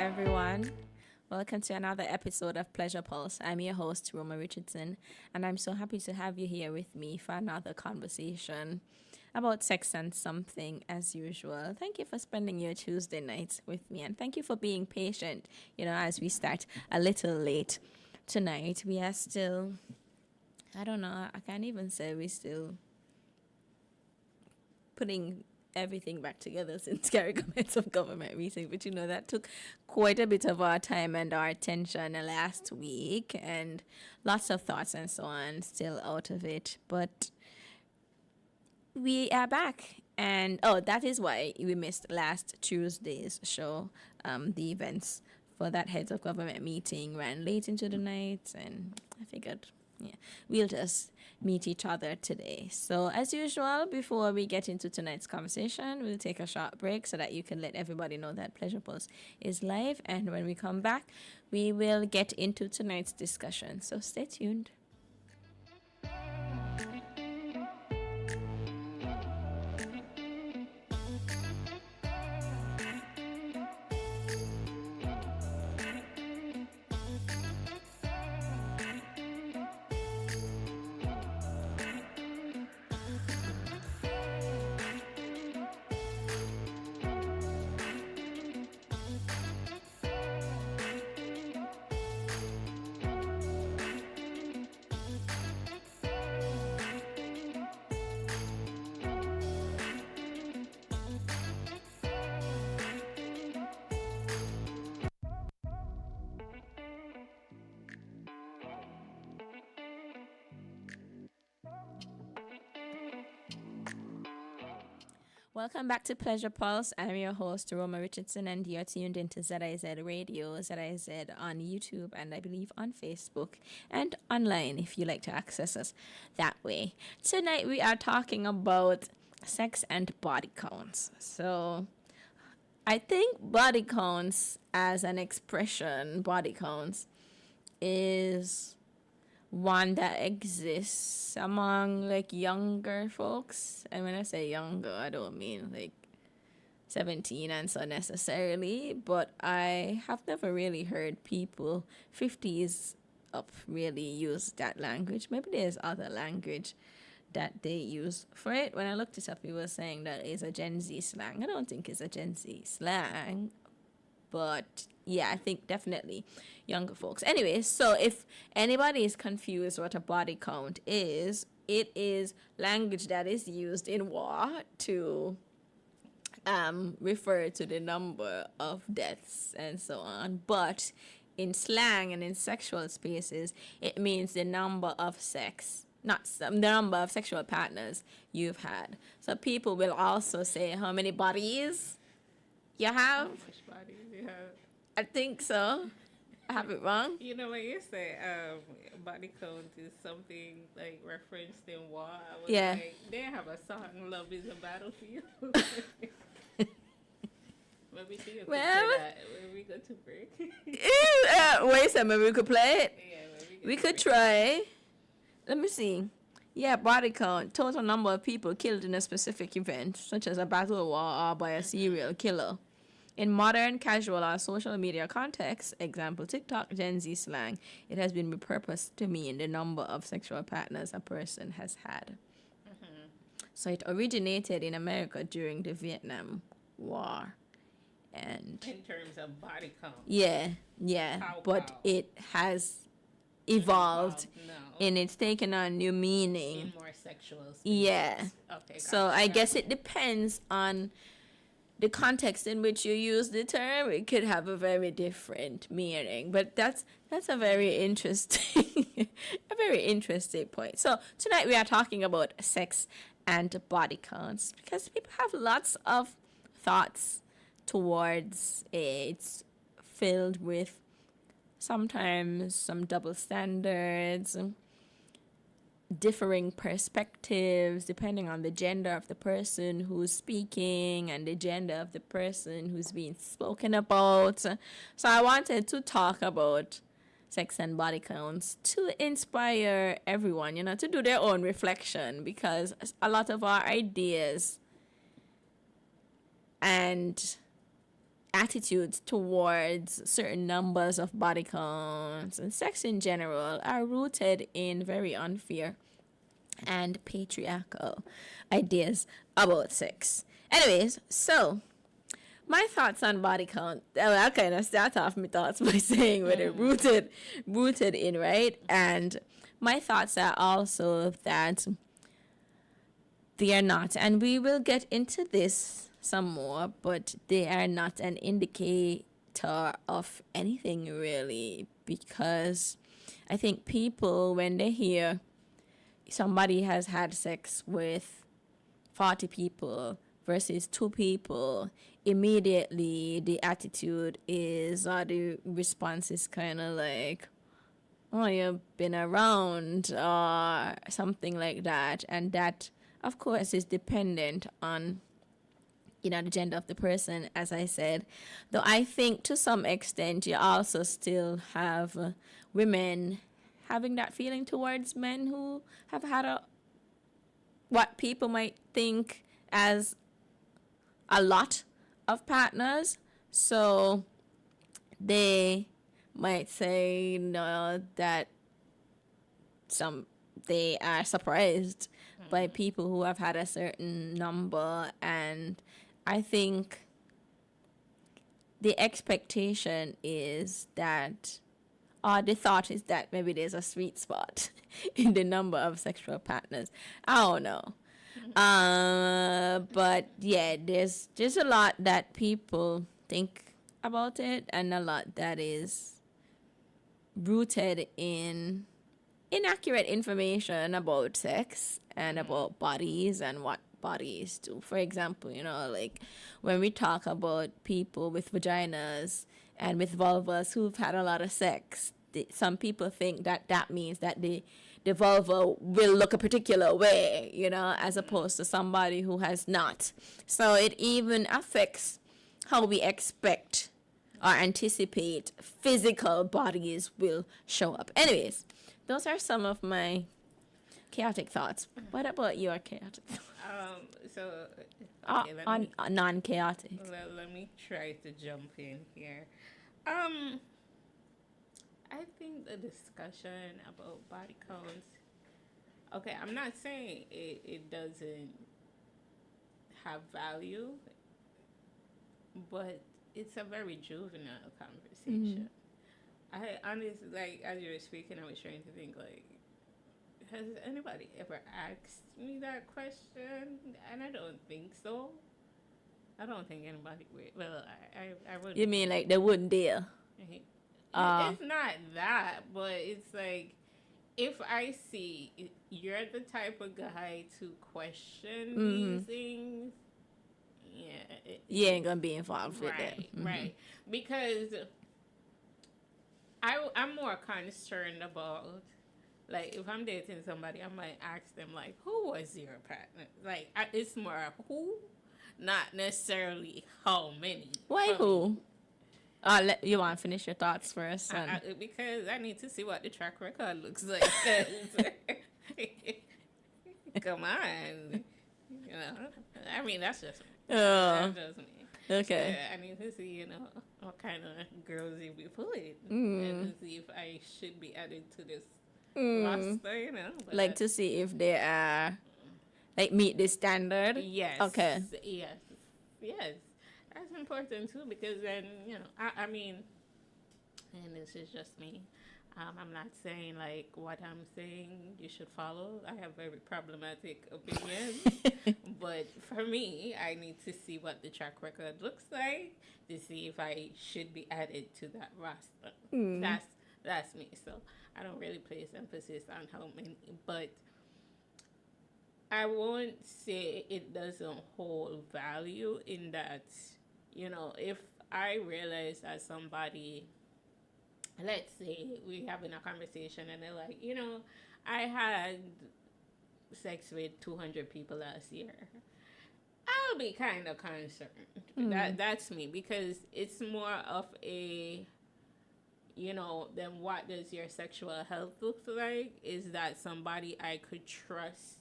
everyone. Welcome to another episode of Pleasure Pulse. I'm your host, Roma Richardson, and I'm so happy to have you here with me for another conversation about sex and something as usual. Thank you for spending your Tuesday nights with me, and thank you for being patient, as we start a little late tonight. We are still, I don't know, I can't even say we're still putting everything back together since Gary comments of government meeting, but that took quite a bit of our time and our attention last week, and lots of thoughts and so on still out of it, but we are back. And that is why we missed last Tuesday's show. The events for that heads of government meeting ran late into the night, and I figured we'll just meet each other today. So as usual, before we get into tonight's conversation, we'll take a short break so that you can let everybody know that Pleasure Pulse is live. And when we come back, we will get into tonight's discussion. So stay tuned. Welcome back to Pleasure Pulse. I'm your host, Roma Richardson, and you're tuned into ZIZ Radio, ZIZ on YouTube, and I believe on Facebook, and online if you like to access us that way. Tonight we are talking about sex and body counts. So I think body counts as an expression, body counts, is one that exists among younger folks. And when I say younger, I don't mean 17 and so necessarily, but I have never really heard people 50s up really use that language. Maybe there's other language that they use for it. When I looked it up, it was saying that it's a Gen Z slang. I don't think it's a Gen Z slang, but yeah, I think definitely younger folks. Anyway, so if anybody is confused what a body count is, it is language that is used in war to refer to the number of deaths and so on. But in slang and in sexual spaces, it means the number of the number of sexual partners you've had. So people will also say how many bodies you have. How much bodies you have? I think so. I have it wrong. You know when you say body count is something referenced in war, I was they have a song, "Love is a Battlefield." Maybe you could play that when we go to break. Wait a minute, we could play it? Yeah, we could try. Let me see. Yeah, body count, total number of people killed in a specific event, such as a battle or war or by a serial killer. In modern, casual, or social media contexts, example TikTok, Gen Z slang, it has been repurposed to mean the number of sexual partners a person has had. Mm-hmm. So it originated in America during the Vietnam War. And in terms of body count. Yeah. But it has evolved and it's taken on new meaning. In more sexual spaces. Yeah. Okay. So I guess it depends on the context in which you use the term. It could have a very different meaning, but that's a very interesting point. So tonight we are talking about sex and body counts because people have lots of thoughts towards it. It's filled with sometimes some double standards, differing perspectives depending on the gender of the person who's speaking and the gender of the person who's being spoken about. So I wanted to talk about sex and body counts to inspire everyone, to do their own reflection, because a lot of our ideas and attitudes towards certain numbers of body counts and sex in general are rooted in very unfair and patriarchal ideas about sex. Anyways, so my thoughts on body count. Well, I kind of start off my thoughts by saying whether rooted in, right? And my thoughts are also that they are not, and we will get into this some more, but they are not an indicator of anything really, because I think people, when they hear somebody has had sex with 40 people versus 2 people, immediately the attitude is, or the response is kind of like, oh, you've been around, or something like that. And that, of course, is dependent on, the gender of the person, as I said. Though I think to some extent you also still have women having that feeling towards men who have had what people might think as a lot of partners. So they might say that they are surprised by people who have had a certain number, and I think the expectation is that, or the thought is that maybe there's a sweet spot in the number of sexual partners. I don't know. But yeah, there's just a lot that people think about it, and a lot that is rooted in inaccurate information about sex and about bodies and what bodies do. For example, like when we talk about people with vaginas and with vulvas who've had a lot of sex, some people think that means that the vulva will look a particular way, as opposed to somebody who has not. So it even affects how we expect or anticipate physical bodies will show up. Anyways, those are some of my chaotic thoughts. What about your chaotic thoughts? Non-chaotic. Let me try to jump in here. I think the discussion about body counts. Okay, I'm not saying it doesn't have value, but it's a very juvenile conversation. I honestly, like, as you were speaking, I was trying to think, like, has anybody ever asked me that question? And I don't think so. I don't think anybody would. Well, I wouldn't. You mean like they wouldn't dare? It's not that, but it's like, if I see you're the type of guy to question these things, you ain't gonna be involved with it. Right. Because I'm more concerned about, like, if I'm dating somebody, I might ask them, like, who was your partner? Like, it's more of who, not necessarily how many. Why who? You want to finish your thoughts first? Because I need to see what the track record looks like. Come on. I mean, that's just me. Okay. I need to see, what kind of girls you be pulling. And to see if I should be added to this roster, Like to see if they are, like, meet the standard? Yes. Okay. Yes. That's important too, because then, I mean, and this is just me. I'm not saying, like, what I'm saying you should follow. I have very problematic opinions. But for me, I need to see what the track record looks like to see if I should be added to that roster. That's me. So I don't really place emphasis on how many. But I won't say it doesn't hold value in that, if I realize that somebody, let's say we're having a conversation and they're like, I had sex with 200 people last year, I'll be kind of concerned. That's me, because it's more of a, then what does your sexual health look like? Is that somebody I could trust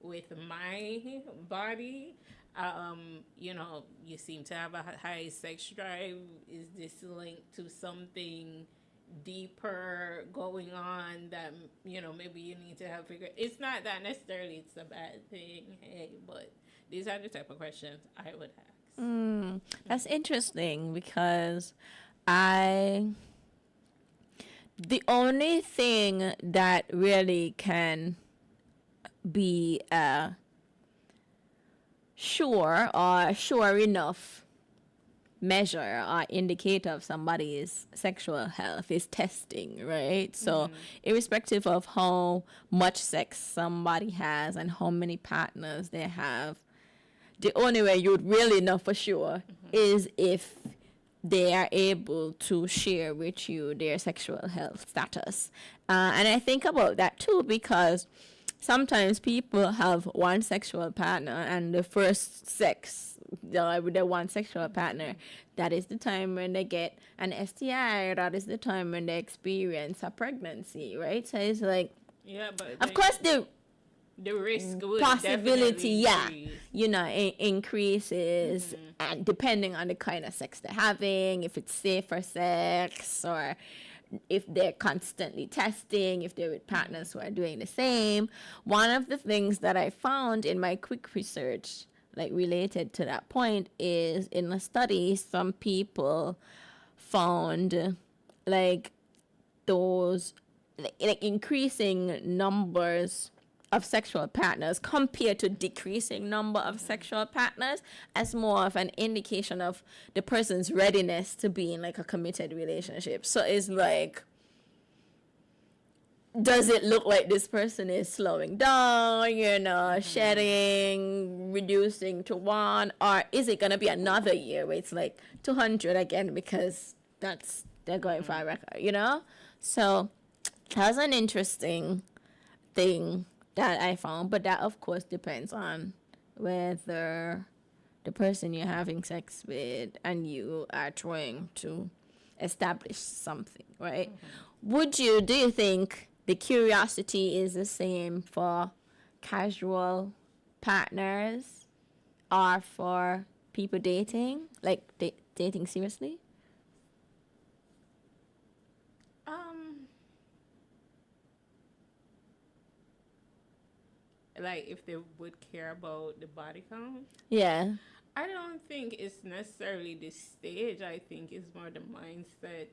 with my body? You seem to have a high sex drive. Is this linked to something deeper going on that, maybe you need to have figured? It's not that necessarily it's a bad thing, hey, but these are the type of questions I would ask. That's interesting because I the only thing that really can be sure enough measure or indicator of somebody's sexual health is testing, right? So irrespective of how much sex somebody has and how many partners they have, the only way you would really know for sure is if they are able to share with you their sexual health status. And I think about that too because sometimes people have one sexual partner and the first sex with their one sexual partner, that is the time when they get an STI, that is the time when they experience a pregnancy, right? So it's like, yeah, but of course the risk would possibility, increase. Increases, and depending on the kind of sex they're having, if it's safer sex or if they're constantly testing, if they're with partners who are doing the same. One of the things that I found in my quick research, like related to that point, is in a study, some people found like those like increasing numbers of sexual partners compared to decreasing number of sexual partners as more of an indication of the person's readiness to be in like a committed relationship. So it's like, does it look like this person is slowing down, shedding, reducing to one, or is it going to be another year where it's like 200 again because they're going for a record, So that's an interesting thing that I found, but that of course depends on whether the person you're having sex with and you are trying to establish something, right? Do you think the curiosity is the same for casual partners or for people dating, like dating seriously? Like if they would care about the body count. Yeah. I don't think it's necessarily the stage. I think it's more the mindset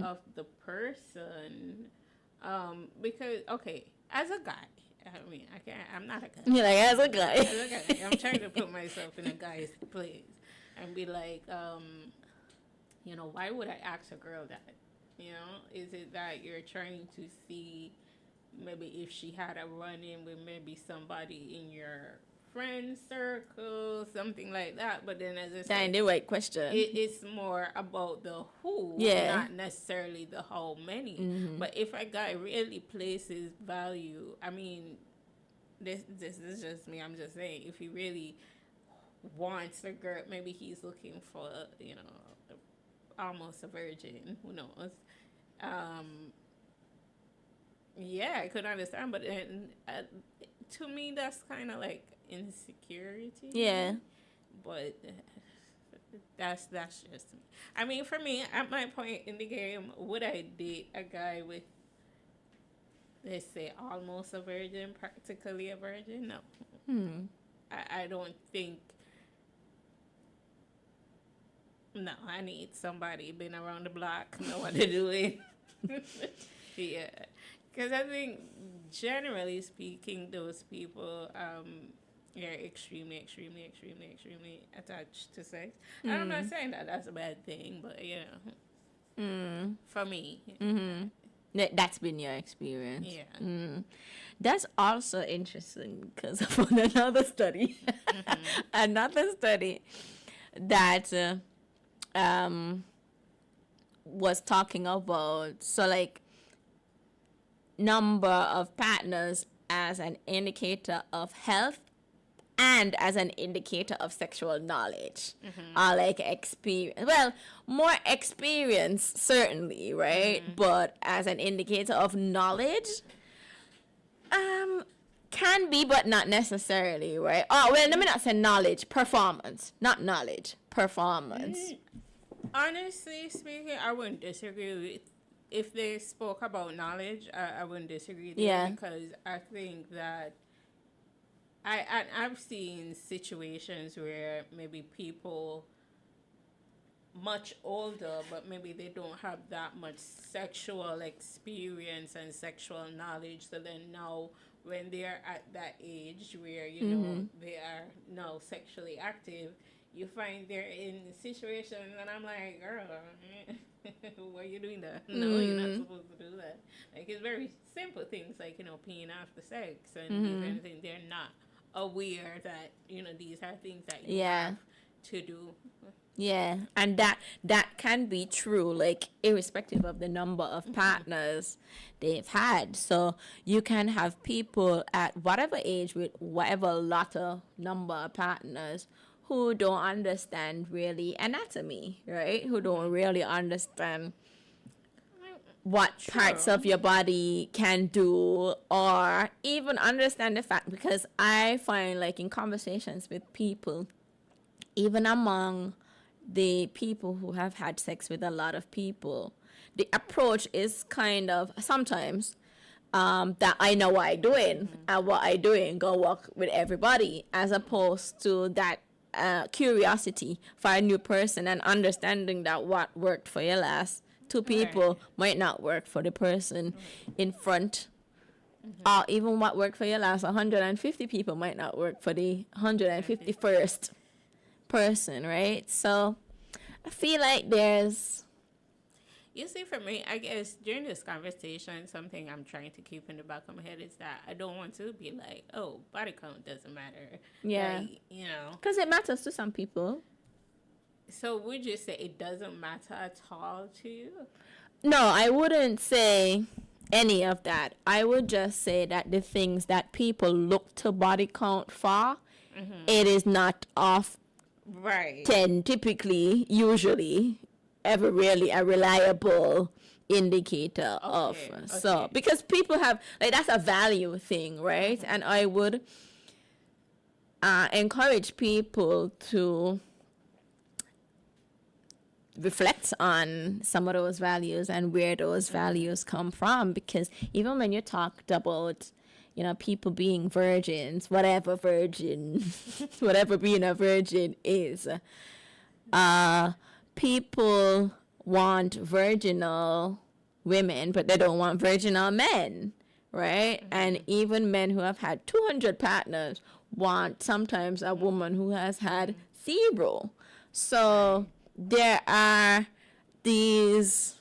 of the person. Because as a guy, I'm not a guy. You're like, as a guy. I'm trying to put myself in a guy's place and be like, why would I ask a girl that? Is it that you're trying to see maybe if she had a run-in with maybe somebody in your friend circle, something like that? But then, as I said, the right question. It's more about the who, not necessarily the how many. But if a guy really places value, this is just me. I'm just saying, if he really wants a girl, maybe he's looking for almost a virgin. Who knows? Yeah, I could understand, but to me, that's kind of like insecurity. Yeah. But that's just me. For me, at my point in the game, would I date a guy with, let's say, almost a virgin, practically a virgin? No. I don't think. No, I need somebody been around the block, know what they're doing. Yeah. Because I think, generally speaking, those people are extremely, extremely, extremely, extremely attached to sex. And I'm not saying that that's a bad thing, but, for me. That's been your experience. Yeah. That's also interesting because of another study. Another study that was talking about, so like, number of partners as an indicator of health and as an indicator of sexual knowledge or like experience. Well, more experience certainly, right? But as an indicator of knowledge, Can be, but not necessarily, right? Oh, well, let me not say knowledge, performance, not knowledge, performance. Honestly speaking, I wouldn't disagree with if they spoke about knowledge. I wouldn't disagree there Yeah. because I think that I've seen situations where maybe people much older, but maybe they don't have that much sexual experience and sexual knowledge. So then now, when they're at that age where they are now sexually active, you find they're in situations, and I'm like, girl, why are you doing that? No, you're not supposed to do that. Like, it's very simple things like peeing after sex, and even things they're not aware that these are things that you have to do. Yeah, and that can be true, like irrespective of the number of partners they've had. So you can have people at whatever age with whatever lot of number of partners who don't understand really anatomy, right? Who don't really understand what parts of your body can do, or even understand the fact, because I find like in conversations with people, even among the people who have had sex with a lot of people, the approach is kind of sometimes that I know what I doing and what I doing go work with everybody, as opposed to that curiosity for a new person and understanding that what worked for your last two people might not work for the person in front. Or even what worked for your last 150 people might not work for the 151st person, right? So I feel like there's, you see, for me, I guess during this conversation, something I'm trying to keep in the back of my head is that I don't want to be like, oh, body count doesn't matter. yeah, Like, because it matters to some people. So would you say it doesn't matter at all to you? No, I wouldn't say any of that. I would just say that the things that people look to body count for, it is not often, typically, usually, ever really a reliable indicator of. So, because people have, like, that's a value thing, right? And I would encourage people to reflect on some of those values and where those values come from, because even when you talked about people being virgins, whatever being a virgin is, people want virginal women, but they don't want virginal men, right? And even men who have had 200 partners want sometimes a woman who has had 0. So there are these,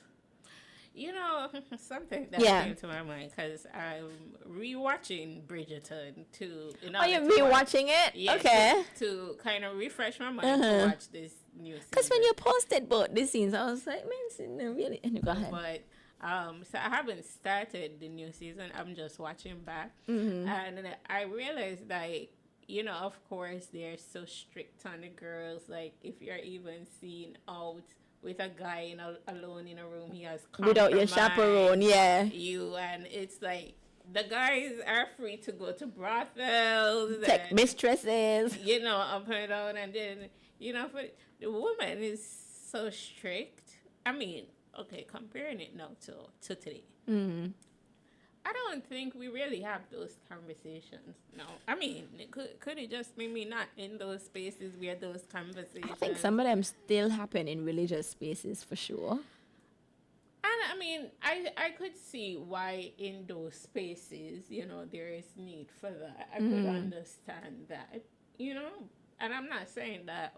something that came to my mind, because I'm rewatching Bridgerton to. Oh, you're rewatching it? Yes, okay. To kind of refresh my mind to watch this new season. Because when you posted both these scenes, I was like, man, really? And you go ahead. But so I haven't started the new season. I'm just watching back, and I realized that. Of course, they're so strict on the girls. Like, if you're even seen out with a guy alone in a room, he has without your chaperone, and it's like the guys are free to go to brothels, tech mistresses, up and down, and then but the woman is so strict. I mean, okay, comparing it now to today. I don't think we really have those conversations. No, I mean, could it just be me not in those spaces where those conversations? I think some of them still happen in religious spaces for sure. And I mean, I could see why in those spaces, there is need for that. I could understand that, And I'm not saying that,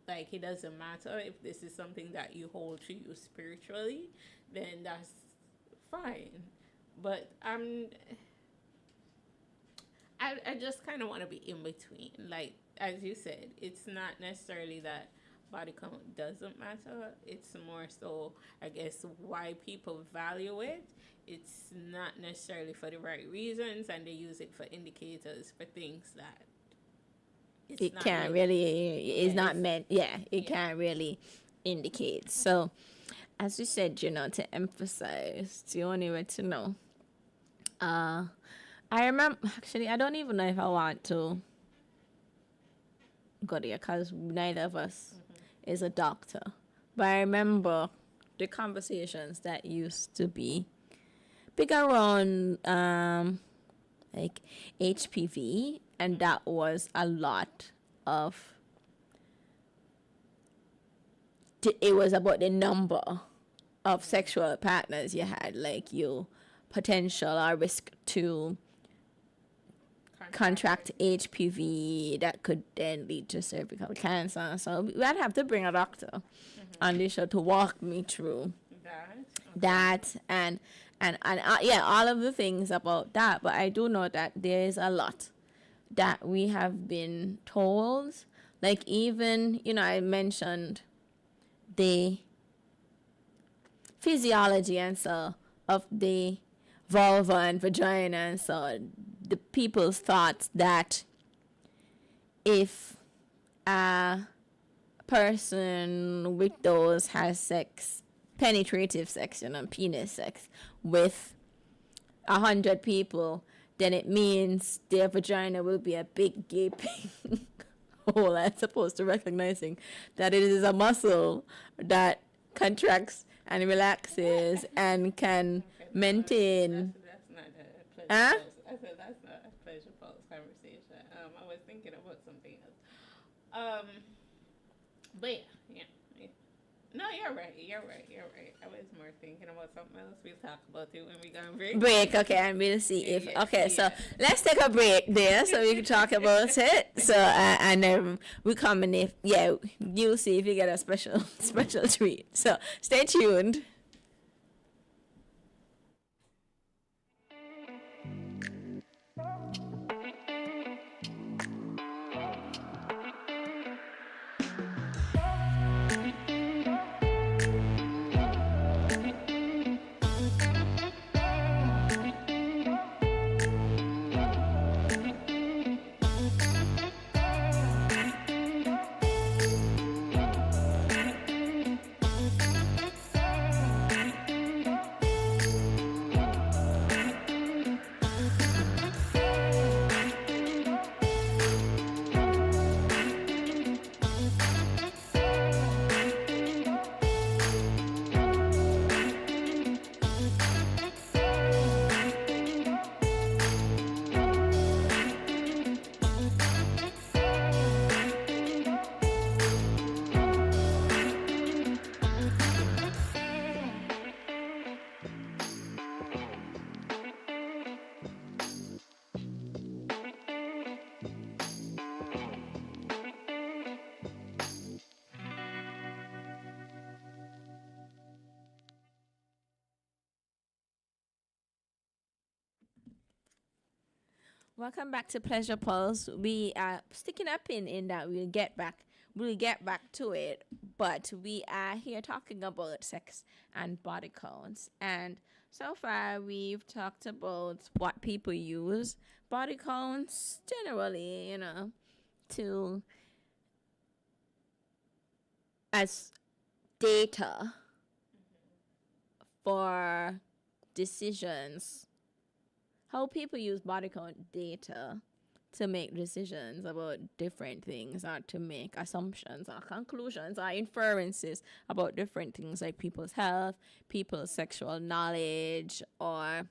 like, it doesn't matter if this is something that you hold to you spiritually, then that's fine. But I just kind of want to be in between. Like, as you said, it's not necessarily that body count doesn't matter. It's more so, I guess, why people value it. It's not necessarily for the right reasons, and they use it for indicators for things that it can't really, it's not meant. It can't really indicate. So, as you said, to emphasize, the only way to know I remember, actually, I don't even know if I want to go there because neither of us is a doctor. But I remember the conversations that used to be big around like HPV, and that was a lot of. It was about the number of sexual partners you had, like you potential or risk to contract HPV that could then lead to cervical cancer. So we'd have to bring a doctor on the show to walk me through that and yeah, all of the things about that. But I do know that there is a lot that we have been told. Like even, I mentioned the physiology and so of the vulva and vagina, and so the people's thoughts that if a person with those has sex, penetrative sex, penis sex with 100 people, then it means their vagina will be a big gaping hole, as opposed to recognizing that it is a muscle that contracts and relaxes and can maintain. That's not a pleasure Huh? pulse. I said that's not a pleasure pulse conversation. I was thinking about something else. But yeah. No, you're right. I was more thinking about something else. We'll talk about it when we go on break. Okay, and we'll see if Yeah. so let's take a break there so we can talk about it. So and then we come in, if you'll see if you get a special treat. So stay tuned. Welcome back to Pleasure Pulse. We are sticking a pin in that. We'll get back to it, but we are here talking about sex and body counts. And so far, we've talked about what people use body counts generally, to as data for decisions. How people use body count data to make decisions about different things, or to make assumptions or conclusions or inferences about different things, like people's health, people's sexual knowledge, or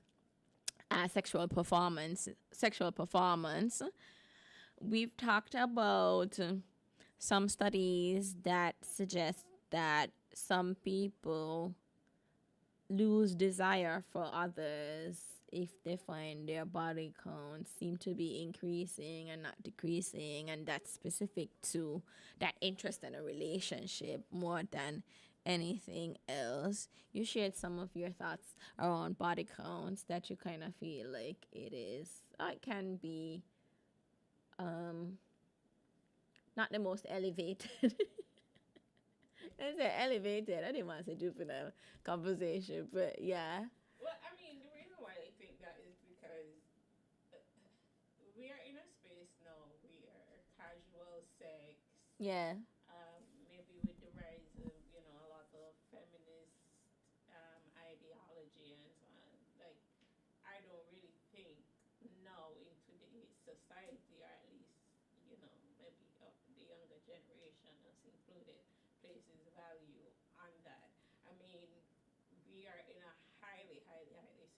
sexual performance. We've talked about some studies that suggest that some people lose desire for others if they find their body count seem to be increasing and not decreasing, and that's specific to that interest in a relationship more than anything else. You shared some of your thoughts around body counts, that you kind of feel like it can be not the most elevated. I said elevated. I didn't want to say juvenile conversation, but yeah. Well, I mean, the reason why I think that is because we are in a space now where casual sex, Yeah. maybe with the rise of, a lot of feminist ideology and so on, like, I don't really think now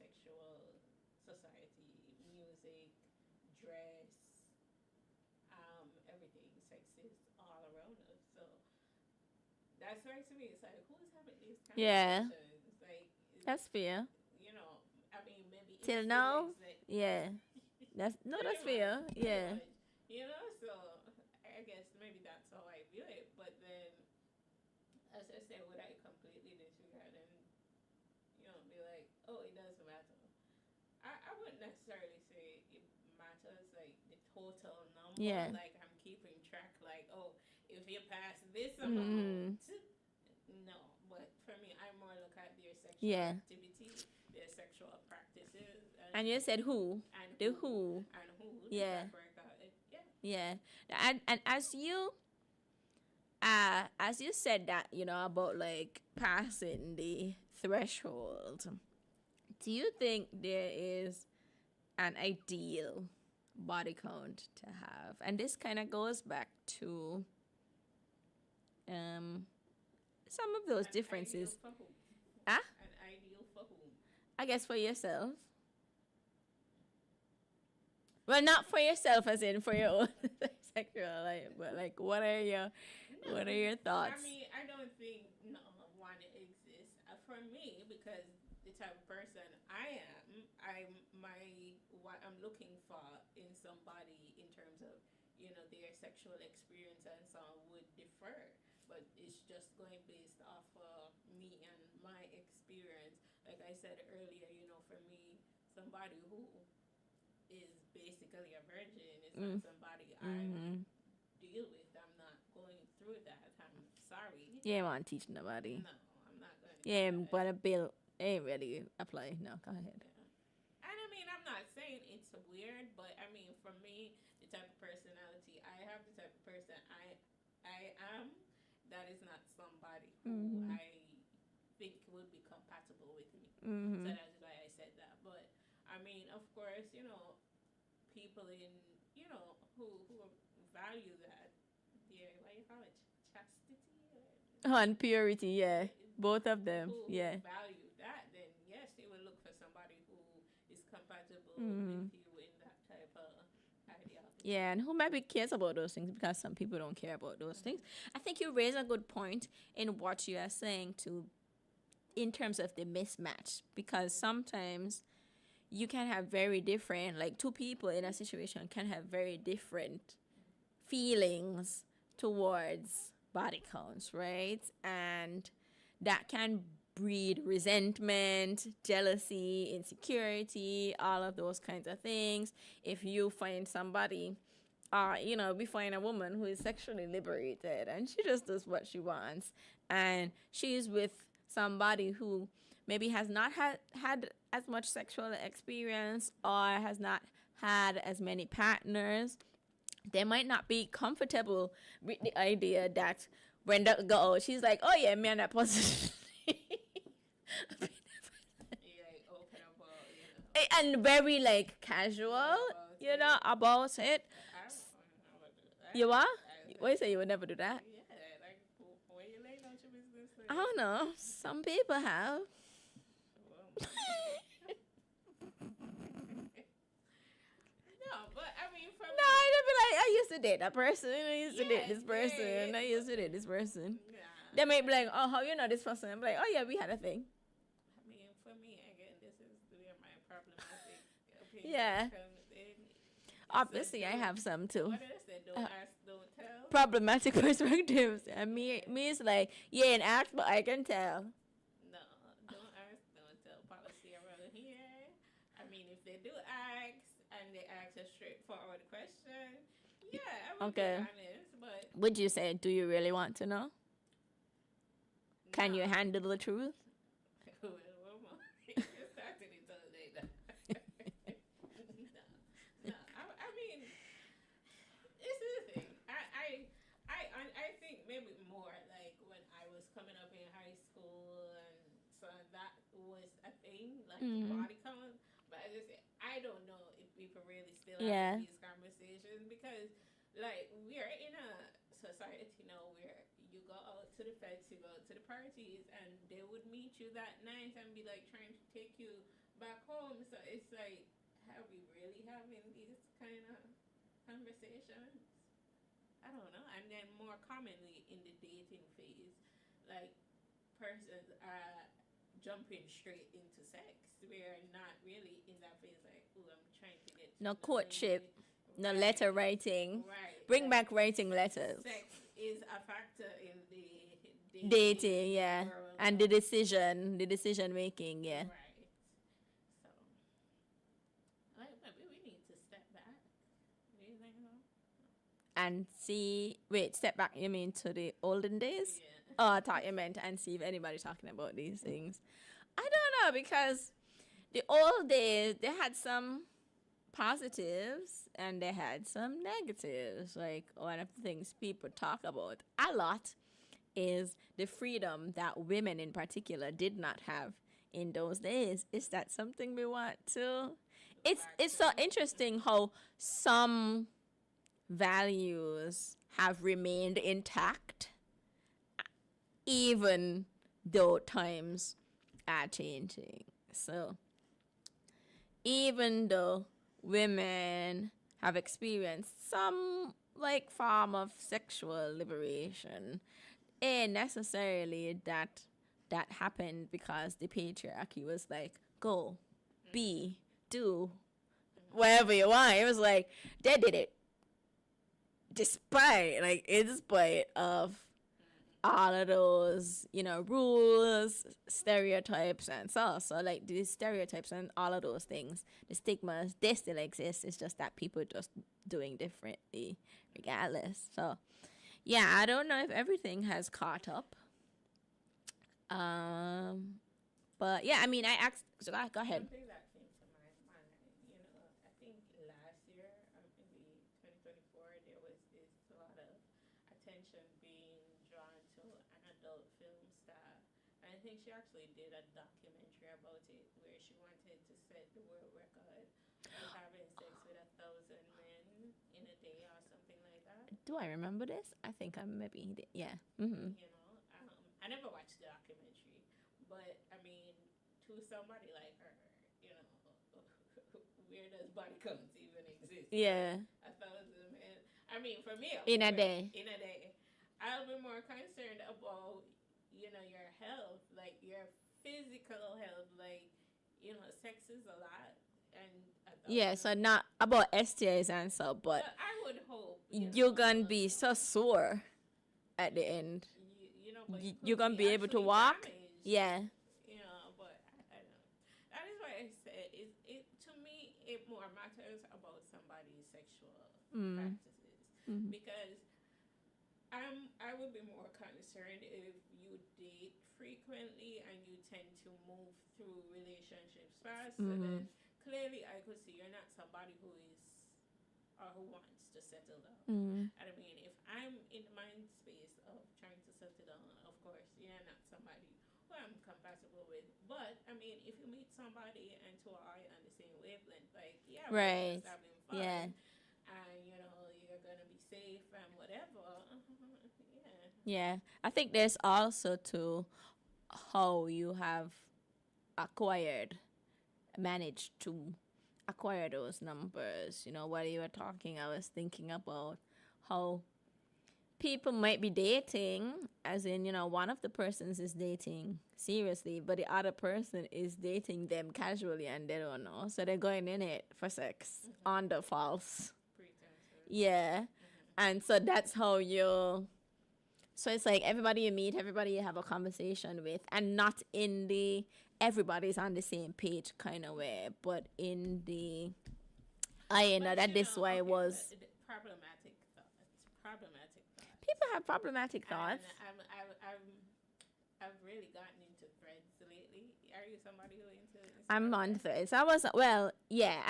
sexual society, music, dress, everything. Sex is all around us. So that's why to me, it's like, who's having these Yeah, conversations? Like, that's fair. you know, I mean, maybe it Till still now, exists. yeah. That's no, Pretty that's much, fair. pretty Yeah. much. You know, so I guess maybe that's how I view it. But then, as I said, would I completely disregard and, be like, oh, it doesn't matter? I wouldn't necessarily say it matters, like the total number. Yeah. Like I'm keeping track, like, oh, if you pass this Mm. amount, no. But for me, I more look at their sexual Yeah. activity, their sexual practices, And you said who? and The who. the Yeah. track record. Yeah. Yeah. And as you said that, about like passing the threshold, do you think there is an ideal body count to have? And this kind of goes back to some of those An differences. ideal for whom? Ah, An ideal for whom? I guess for yourself. Well, not for yourself, as in for your own sexual life, but like, what are your thoughts? I mean, I don't think one exists for me because the type of person I am, what I'm looking for in somebody in terms of their sexual experience and so on would differ, but it's just going based off of me and my experience. Like I said earlier, for me, somebody who is basically a virgin is not somebody I deal with. I'm not going through that. I'm sorry. Yeah, I want to teach nobody. No, I'm not going to. Yeah, do that. but a bill ain't really apply. No, go ahead. Yeah. And I mean, I'm not saying it's weird, but I mean, for me, the type of personality I have, the type of person I am, that is not somebody who I think would be compatible with me. So that's why I said that. But I mean, of course, people in who value that. Yeah, what do you call it? Chastity. And purity, yeah. Both of them, Who yeah. value that, then yes, they will look for somebody who is compatible with you in that type of ideology. Yeah, and who maybe cares about those things because some people don't care about those things. I think you raise a good point in what you are saying in terms of the mismatch, because sometimes you can have very different, like two people in a situation can have very different feelings towards body counts, right? And that can breed resentment, jealousy, insecurity, all of those kinds of things. If you find somebody, we find a woman who is sexually liberated and she just does what she wants, and she's with somebody who maybe has not had as much sexual experience or has not had as many partners, they might not be comfortable with the idea that when they go, she's like, oh yeah, me and that person. Like open about, And very like casual, about it. I don't know what to do. You are? What you say you would never do that? Yeah, like when you lay down your business. I don't know. Some people have. Well, no, but I mean, for No, me, they'd be like, I used to date that person. I used to date Yes, this person. yeah. I used to date this person. nah. They might be like, oh, how you know this person? I'm like, oh yeah, we had a thing. I mean, for me, again, this is where my problematic opinion Yeah. comes in. Obviously, I have some too. What did I say? Don't ask, don't tell. Problematic perspectives. And me is like, yeah, and ask, but I can tell. No, don't ask, don't tell. Policy around here. I mean, if they do ask and they ask a straightforward question, yeah, I would Okay. be honest. But Would you say, do you really want to know? Can you no. handle the truth? Well, one more. You started it all day. No. I mean, this is the thing. I think maybe more like when I was coming up in high school, and so that was a thing, like body count. But as I said, I don't know if people really still Yeah. have these conversations because, like, we are in a society now where you go out to the feds, you go out to the parties, and they would meet you that night and be like trying to take you back home. So it's like, have we really having these kind of conversations? I don't know. And then more commonly in the dating phase, like persons are jumping straight into sex. We're not really in that phase like, oh, I'm trying to get to No know you. courtship, no Right, letter writing. right. Bring Like, back writing letters. sex is a factor in the Dating, dating yeah. world. And the decision making, yeah. Right. So, like, maybe we need to step back. Do you think so? And see, wait, step back, you mean to the olden days? Yeah. Oh, I thought you meant and see if anybody's talking about these things. I don't know, because the old days, they had some positives and they had some negatives. Like, one of the things people talk about a lot is the freedom that women in particular did not have in those days. Is that something we want to? It's so interesting how some values have remained intact even though times are changing. So even though women have experienced some like form of sexual liberation, ain't necessarily that happened because the patriarchy was like, go, be, do whatever you want. It was like they did it in spite of all of those, rules, stereotypes, and so like these stereotypes and all of those things, the stigmas, they still exist. It's just that people just doing differently regardless. So yeah, I don't know if everything has caught up. But yeah, I mean, I asked. So go ahead. Something that came to my mind, I think last year, maybe 2024, there was this a lot of attention being drawn to an adult film star. And I think she actually did a documentary about it where she wanted to set the world record of having sex with 1,000 men in a day or something like that. Do I remember this? I think I maybe did. Yeah. Mm-hmm. I never watched the documentary, but I mean, to somebody like her, where does body counts even exist? Yeah. 1,000 men. I mean, for me, In a day. I'll be more concerned about, your health, like your physical health, like, sex is a lot. And Yeah, so not about STIs and so, but I would hope you're gonna be so sore at the end. But You're gonna be able to actually walk. damaged, Yeah. But I don't know. That is why I said it to me it more matters about somebody's sexual practices because I would be more concerned if you date frequently and you tend to move through relationships fast. So then clearly I could see you're not somebody who is or who wants to settle down. And I mean, if I'm in the mind space of trying to settle down, of course, you're not somebody who I'm compatible with. But I mean, if you meet somebody and two are on the same wavelength, like we're Right. just having fun, Yeah. and you're gonna be safe and whatever. Yeah. Yeah. I think there's also to how you have managed to acquire those numbers. While you were talking, I was thinking about how people might be dating, as in, one of the persons is dating seriously, but the other person is dating them casually and they don't know. So they're going in it for sex under false. Pretenses. Yeah. And so that's how so it's like everybody you meet, everybody you have a conversation with, and not in the everybody's on the same page kind of way, but in the I know that this way okay, was problematic thoughts. Problematic thoughts. people have problematic thoughts. And I've really gotten into threads lately. Are you somebody who into Instagram? I'm on Threads. I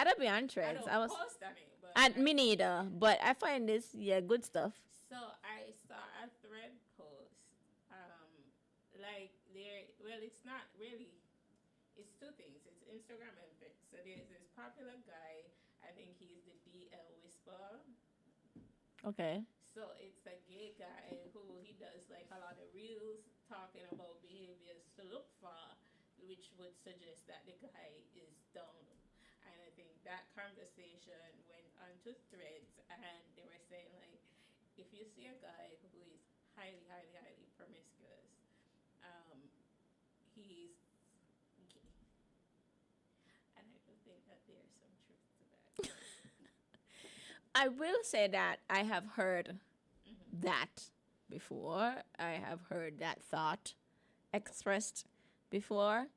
don't be on Threads. I don't post on it, but and me neither, but I find this good stuff. So I saw a thread post. It's not really. It's two things. It's Instagram and Threads. So there's this popular guy. I think he's the DL Whisperer. Okay. So it's a gay guy who he does like a lot of reels talking about behaviors to look for which would suggest that the guy is down. And I think that conversation went onto threads, and they were saying like, if you see a guy who is highly, highly, highly promiscuous, um, he's gay. And I do think that there's some truth to that. I will say that I have heard that before. I have heard that thought expressed before.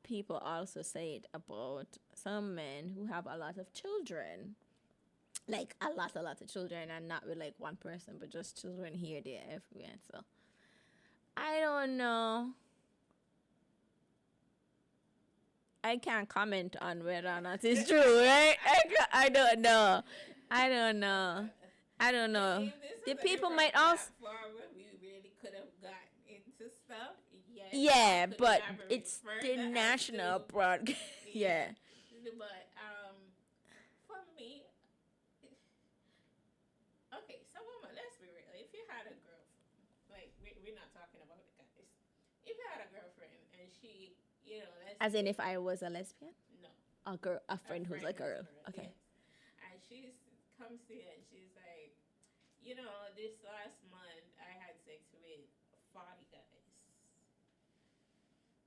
People also say it about some men who have a lot of children, like a lot of children, and not with like one person, but just children here, there, everywhere. So I don't know. I can't comment on whether or not it's true, right? I don't know. I don't know. I don't know. The people might also. Where we really could have gotten into stuff. Yes, Yeah, but it's the national broadcast. Yeah. But for me, okay, so woman, let's be real. If you had a girlfriend, like we're not talking about the guys. If you had a girlfriend and she, you know, let's As in, if I was a lesbian, no, a friend who's a girl. Okay. yes. And she comes to you and she's like, you know, this last month I had sex with 40 guys.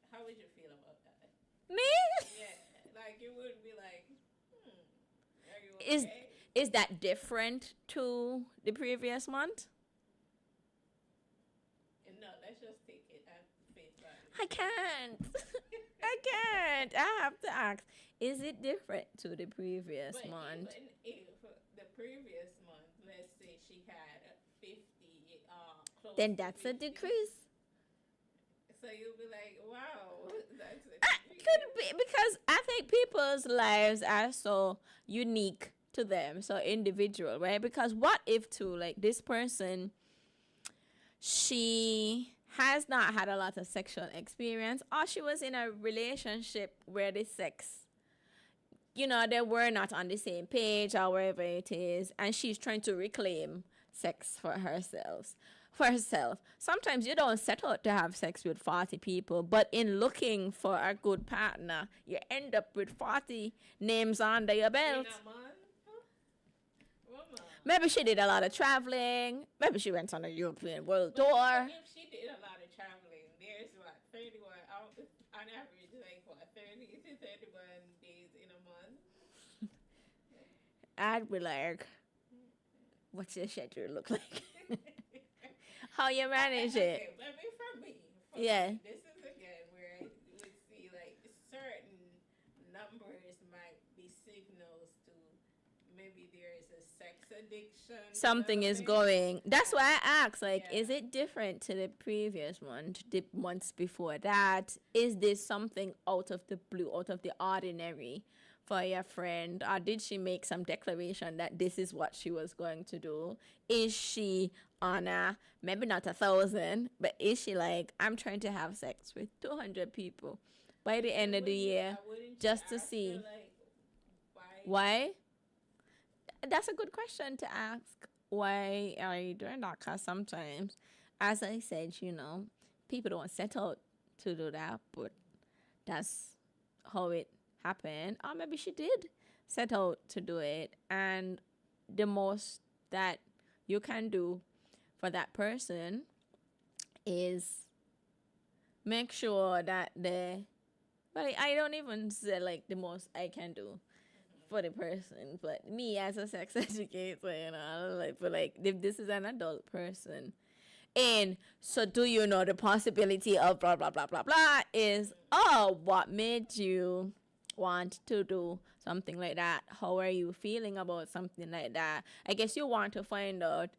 How would you feel about that? Me? Yeah, like you would be like, are you okay? Is that different to the previous month? No, let's just take it at face value. I can't. I can't. I have to ask. Is it different to the previous But month? even if the previous month, let's say she had 50, close Then to that's a 50, decrease. So you'll be like, wow, that's a decrease. Could be because I think people's lives are so unique to them, so individual, right? Because what if too, like this person, she has not had a lot of sexual experience, or she was in a relationship where the sex, they were not on the same page or wherever it is, and she's trying to reclaim sex for herself. Sometimes you don't set out to have sex with 40 people, but in looking for a good partner, you end up with 40 names under your belt. In a month? Roma. Maybe she did a lot of traveling. Maybe she went on a European world tour. If she did a lot of traveling, there's what, 31, on average, like what, 30 to 31 days in a month? I'd be like, what's your schedule look like? How you manage it? Okay, but for me, Yeah. this is again where I would see like certain numbers might be signals to maybe there is a sex addiction. Something is developing. going. That's why I asked, like, Yeah. is it different to the previous month, the months before that? Is this something out of the blue, out of the ordinary for your friend? Or did she make some declaration that this is what she was going to do? Is she on maybe not 1,000, but is she like, I'm trying to have sex with 200 people by the end of the year just to see? Like, why? Why? That's a good question to ask. Why are you doing that? Because sometimes, as I said, people don't set out to do that, but that's how it happened. Or maybe she did set out to do it. And the most that you can do for that person is make sure that I don't even say like the most I can do for the person, but me as a sex educator, I feel like if this is an adult person, and so do you know the possibility of blah blah blah blah blah is, what made you want to do something like that? How are you feeling about something like that? I guess you want to find out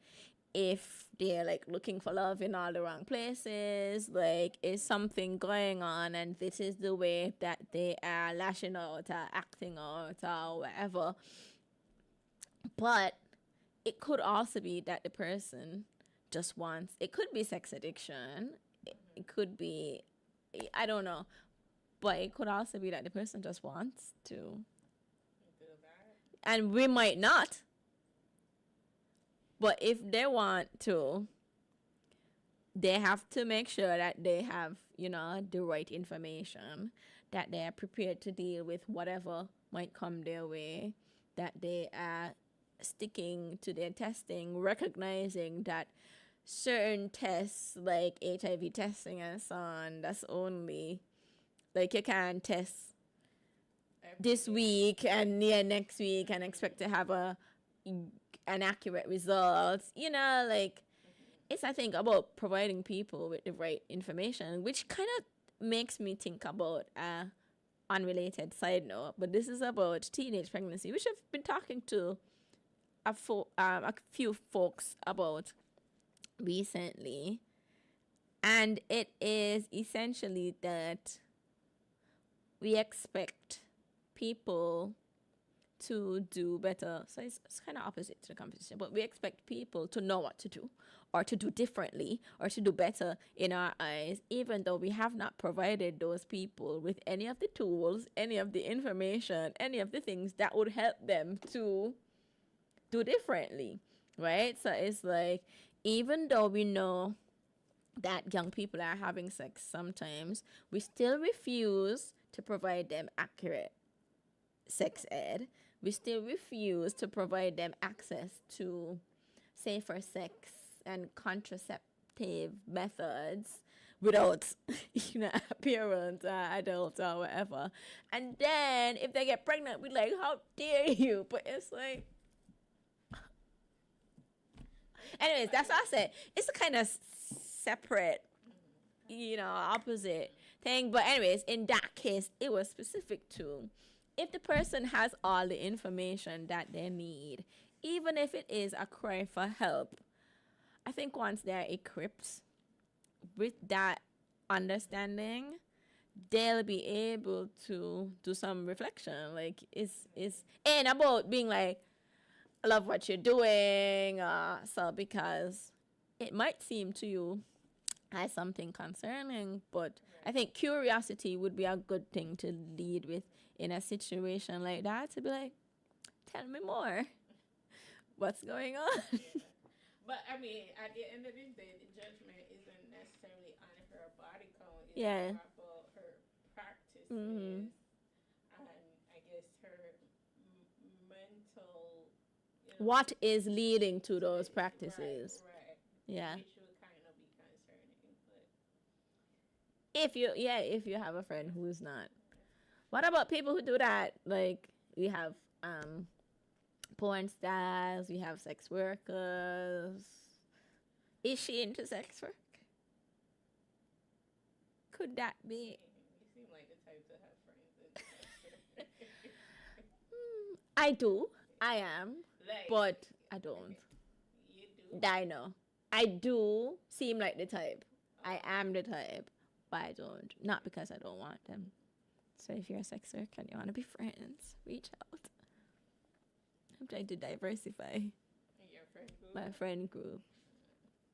if they're like looking for love in all the wrong places, like is something going on and this is the way that they are lashing out or acting out or whatever. But it could also be that the person just wants, it could be sex addiction, it could be, I don't know, but it could also be that the person just wants to, and we might not. But if they want to they have to make sure that they have, the right information, that they are prepared to deal with whatever might come their way, that they are sticking to their testing, recognizing that certain tests like HIV testing and so on, that's only like you can't test this week and next week and expect to have an accurate result. Like it's, I think, about providing people with the right information, which kind of makes me think about unrelated side note, but this is about teenage pregnancy, which I've been talking to a few folks about recently, and it is essentially that we expect people to do better. So it's kind of opposite to the competition, but we expect people to know what to do or to do differently or to do better in our eyes, even though we have not provided those people with any of the tools, any of the information, any of the things that would help them to do differently, right? So it's like, even though we know that young people are having sex sometimes, we still refuse to provide them accurate sex ed. We still refuse to provide them access to safer sex and contraceptive methods without, a parent, adult, or whatever. And then if they get pregnant, we're like, how dare you? But it's like, anyways, that's what I said. It's a kind of separate, opposite thing. But anyways, in that case, it was specific to, if the person has all the information that they need, even if it is a cry for help, I think once they're equipped with that understanding, they'll be able to do some reflection. Like, it's ain't about being like, I love what you're doing, so because it might seem to you as something concerning, but I think curiosity would be a good thing to lead with in a situation like that, to be like, tell me more. What's going on? But I mean, at the end of the day, the judgment isn't necessarily on her body count. It's Yeah. more about her practices Mm-hmm. and I guess her mental. What is leading to those practices? Right. Yeah. Which would kind of be concerning, but If you have a friend who's not. What about people who do that? Like, we have porn stars, we have sex workers. Is she into sex work? Could that be? you seem like the type to have friends in I do. I am. like, But I don't. you do. I know. I do seem like the type. I am the type. But I don't. Not because I don't want them. So if you're a sex worker and you want to be friends, reach out. I'm trying to diversify Your friend group. my friend group.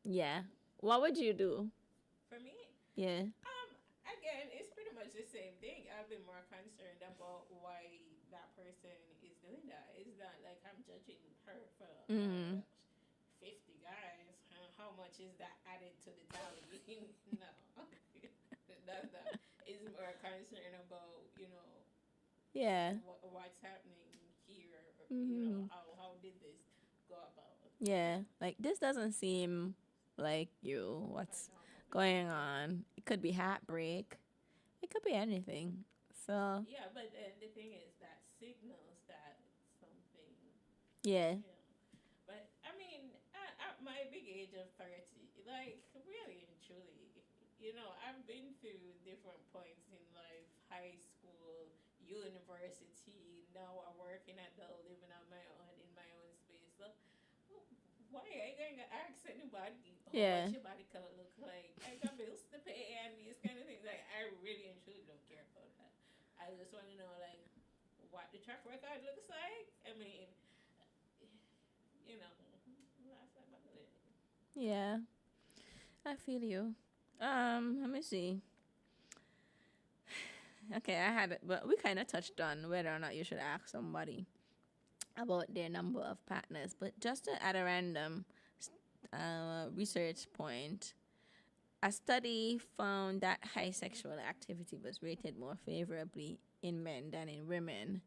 Yeah. What would you do? For me, Yeah. again, it's pretty much the same thing. I've been more concerned about why that person is doing that. It's not like I'm judging her for 50 guys. How much is that added to the tally? No. That's that. It's more concerned about, Yeah. what's happening here. Mhm. How did this go about? Yeah. Like, this doesn't seem like you. What's going on? It could be heartbreak. It could be anything. So, Yeah, but then the thing is that signals that something, yeah. But I mean, at my big age of 30, like really and truly, I've been through different points in life: high school, university. Now I'm working adult, living on my own in my own space. So why I ain't gonna ask anybody Yeah. what your body color look like? I got bills to pay and these kind of things. Like I really and truly don't care about that. I just want to know like what the track record looks like. I mean, last time I did it. Yeah. I feel you. Let me see. Okay, I had it, but we kind of touched on whether or not you should ask somebody about their number of partners. But just to add a random research point, A study found that high sexual activity was rated more favorably in men than in women,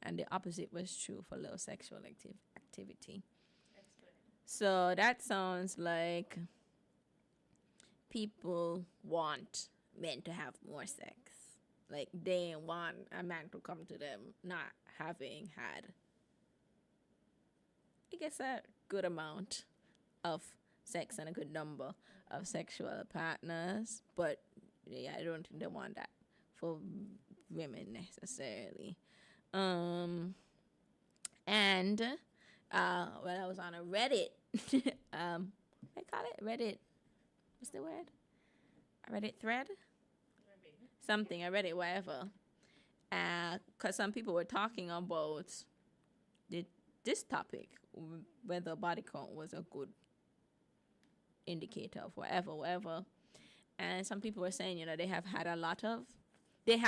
and the opposite was true for low sexual activity. Explain. So that sounds like people want men to have more sex. Like they want a man to come to them not having had, I guess, a good amount of sex and a good number of sexual partners. But yeah, I don't think they want that for women necessarily. And when I was on a Reddit, I call it Reddit. What's the word? A Reddit thread? Something. I read it wherever. Because some people were talking about this topic, whether body count was a good indicator of whatever. And some people were saying, they have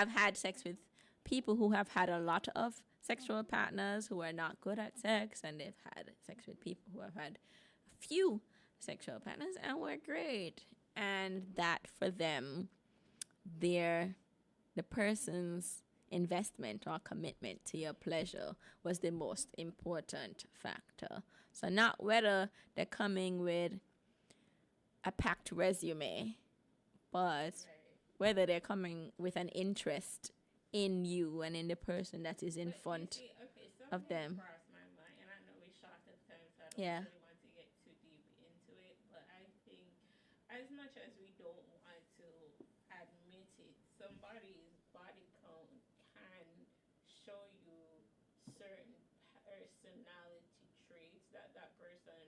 had sex with people who have had a lot of sexual partners who are not good at sex, and they've had sex with people who have had a few sexual partners and were great. And that for them, the person's investment or commitment to your pleasure was the most important factor. So not whether they're coming with a packed resume, but whether they're coming with an interest in you and in the person that is in front of them. Crossed my mind, and I know we shot at time, so I don't Yeah. really want to get too deep into it. But I think, as much as we don't want to admit it, somebody's body count can show you certain personality traits that that person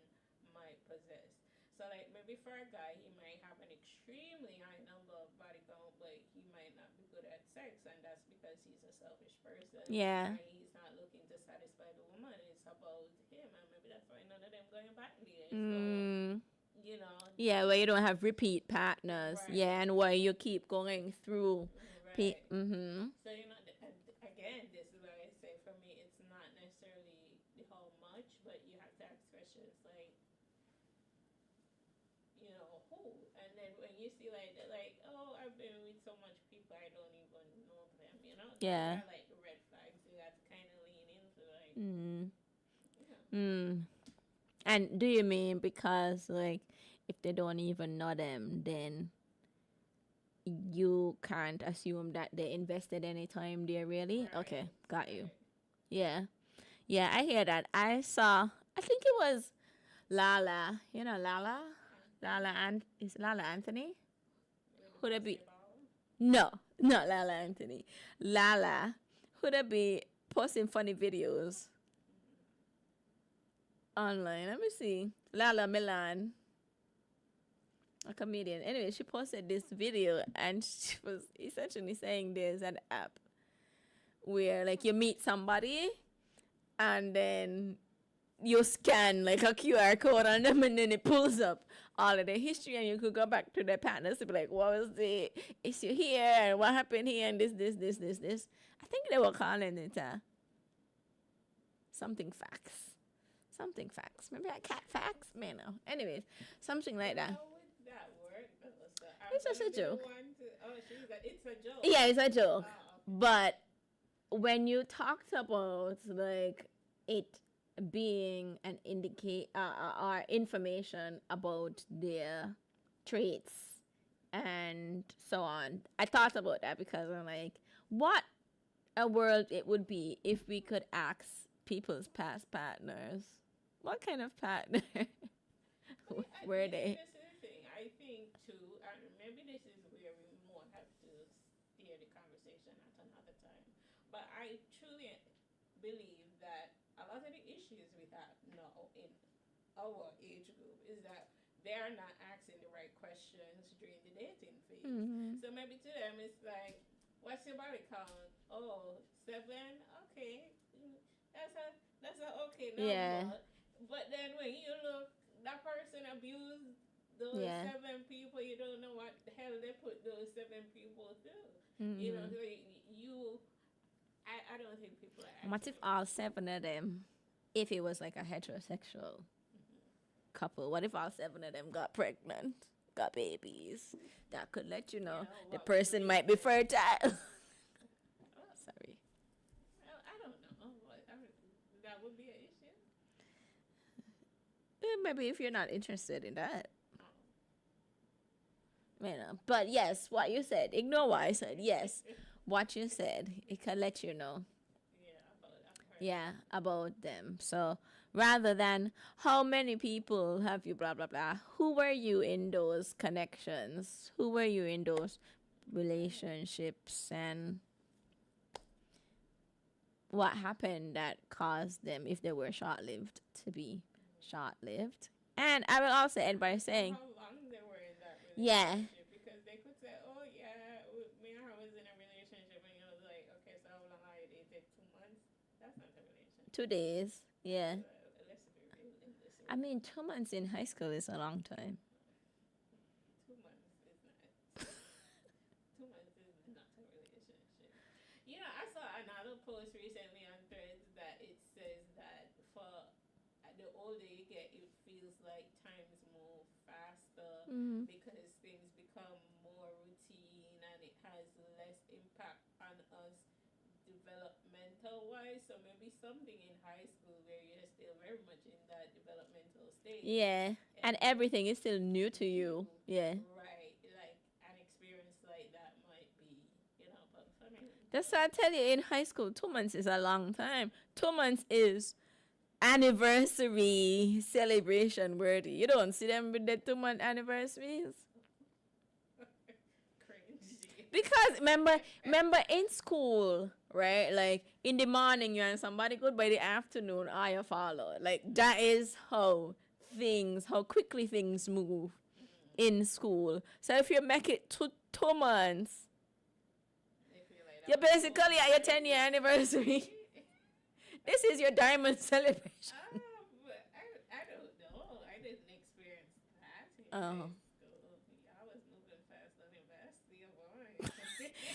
might possess. So, like, maybe for a guy, he might have an extremely high number of body count, but he might not be good at sex, and that's because he's a selfish person. Yeah. And he's not looking to satisfy the woman. It's about him, and maybe that's why none of them going back there. So, Yeah, where you don't have repeat partners. Right. Yeah, and where you keep going through. Right. Mm-hmm. So, again, this is why I say for me, it's not necessarily the how much, but you have to ask questions like, who? And then when you see like oh, I've been with so much people, I don't even know them, Yeah. Those are like the red flags. You got to kind of lean into like, And do you mean because, like, if they don't even know them, then you can't assume that they invested any time there, really? Right. Okay, got you. Right. Yeah. Yeah, I hear that. I think it was Lala. You know Lala? Is Lala Anthony? Who would it be? No, not Lala Anthony. Lala, who would it be posting funny videos online? Let me see. Lala Milan, a comedian. Anyway, she posted this video and she was essentially saying there's an app where, like, you meet somebody and then you scan like a QR code on them, and then it pulls up all of their history, and you could go back to their partners to be like, what was the issue here, and what happened here, and this. I think they were calling it something facts. Maybe a cat facts? Man, no. Anyways, something like that. How would that work? It's just a joke. It's a joke. Yeah, it's a joke. Oh, okay. But when you talked about, like, it being an or information about their traits and so on, I thought about that because I'm like, what a world it would be if we could ask people's past partners what kind of partner were they. This is the thing. I think too, maybe this is where we more have to steer the conversation at another time. But I truly believe that a lot of the issues we have now in our age group is that they are not asking the right questions during the dating phase. Mm-hmm. So maybe to them it's like, what's your body count? Oh, 7? Okay. That's a okay number. Yeah. But then when you look, that person abused those 7 people. You don't know what the hell they put those 7 people through. Mm-hmm. So I don't think people are. What if all 7 of them, if it was like a heterosexual couple, what if all 7 of them got pregnant? got babies. That could let you know You know, the what would person be- might be fertile. Sorry. I don't know. That would be an issue. Maybe if you're not interested in that. Oh. You know. But yes, what you said. Ignore what I said. Yes. What you said. It can let you know. Yeah, about them. So rather than how many people have you blah blah blah, who were you in those connections? Who were you in those relationships, and what happened that caused them, if they were short lived, to be short lived? And I will also end by saying, How long they were in that yeah, relationship? Because they could say, "Oh yeah, me and her was in a relationship," and you was like, "Okay, so how long are you dated? 2 months? That's not a relationship." 2 days. Yeah. Let's be real. I mean, 2 months in high school is a long time. 2 months is not. 2 months is not a relationship. You know, I saw another post recently on Threads that it says that for the older you get, it feels like times move faster Mm-hmm. because things become more routine and it has less impact on us developmental wise. So maybe something in high school where you're still very much in that developmental stage. Yeah, and everything is still new to you. Yeah. Right, like an experience like that might be, but for me, That's why I tell you, in high school, 2 months is a long time. 2 months is anniversary celebration worthy. You don't see them with the 2 month anniversaries. cringy. Because remember in school, right? Like in the morning you and somebody good, by the afternoon you follow. Like that is how quickly things move in school. So if you make it to 2 months, you're basically at your 10-year anniversary. This is your diamond celebration. But I don't know. I didn't experience that in Oh. high school. I was moving faster than fast.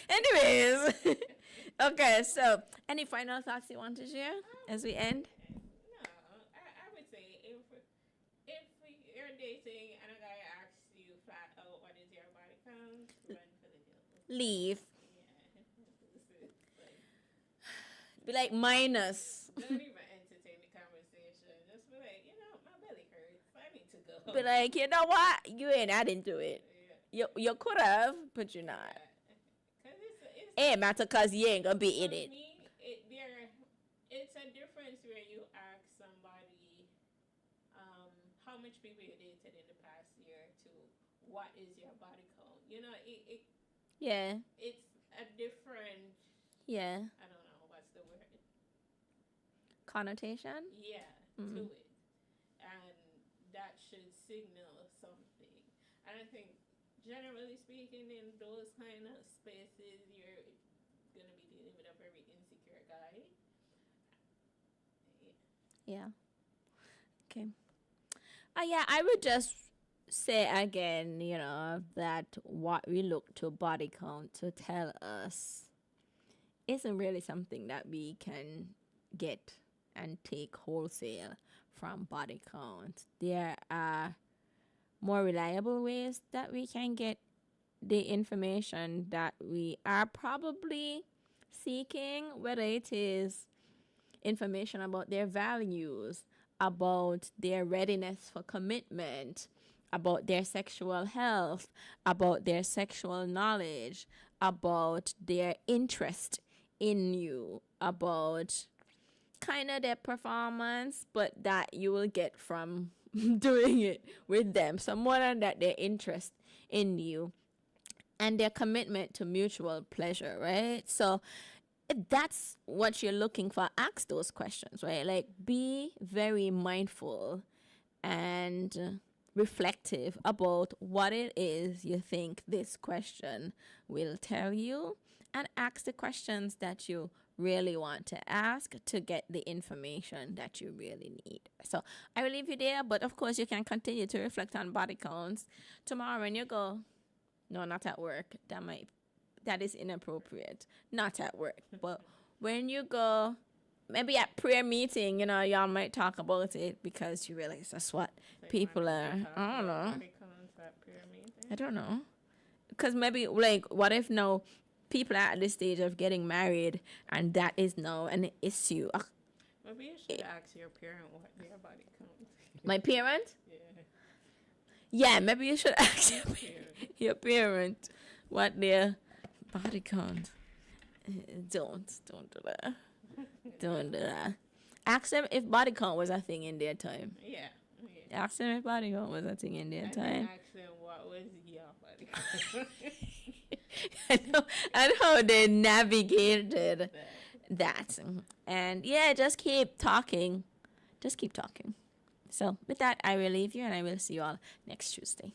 Anyways, okay. So, any final thoughts you want to share as we end? No, I would say if you're dating and a guy asks you flat out what is your body count, run for the hills. Leave. Yeah. Be like minus. Don't even entertain the conversation. Just be like, my belly hurts. I need to go. Be like, you know what? You ain't adding to it. You could have, but you're not. Cause it's It matter cause you ain't gonna be in for it. me, it's a difference where you ask somebody how much people you dated in the past year to what is your body count. Yeah. It's a different. Yeah. I don't know what's the word. Connotation. Yeah, to it, and that should signal something. And I think, generally speaking, in those kind of spaces, you're gonna be dealing with a very insecure guy. Yeah. Okay. Yeah, I would just say again, that what we look to body count to tell us isn't really something that we can get and take wholesale from body count. There are more reliable ways that we can get the information that we are probably seeking, whether it is information about their values, about their readiness for commitment, about their sexual health, about their sexual knowledge, about their interest in you, about kind of their performance, but that you will get from doing it with them. So more than that, their interest in you and their commitment to mutual pleasure, right? So if that's what you're looking for, ask those questions, right? Like, be very mindful and reflective about what it is you think this question will tell you, and ask the questions that you really want to ask to get the information that you really need. So I will leave you there, but of course you can continue to reflect on body counts tomorrow when you go. No, not at work. That is inappropriate. Not at work. But when you go, maybe at prayer meeting, y'all might talk about it because you realize that's what people are. I don't know. Body counts at prayer meeting. I don't know. Because maybe, like, what if now people are at this stage of getting married and that is now an issue? Maybe you should ask your parent what their body count. My parent? Yeah. Yeah, maybe you should ask Parent. your parent what their body count. Don't do that. Don't do that. Ask them if body count was a thing in their time. Yeah. Ask them if body count was a thing in their And time. then ask them what was your body count. And how they navigated that. And yeah, just keep talking. Just keep talking. So with that, I will leave you and I will see you all next Tuesday.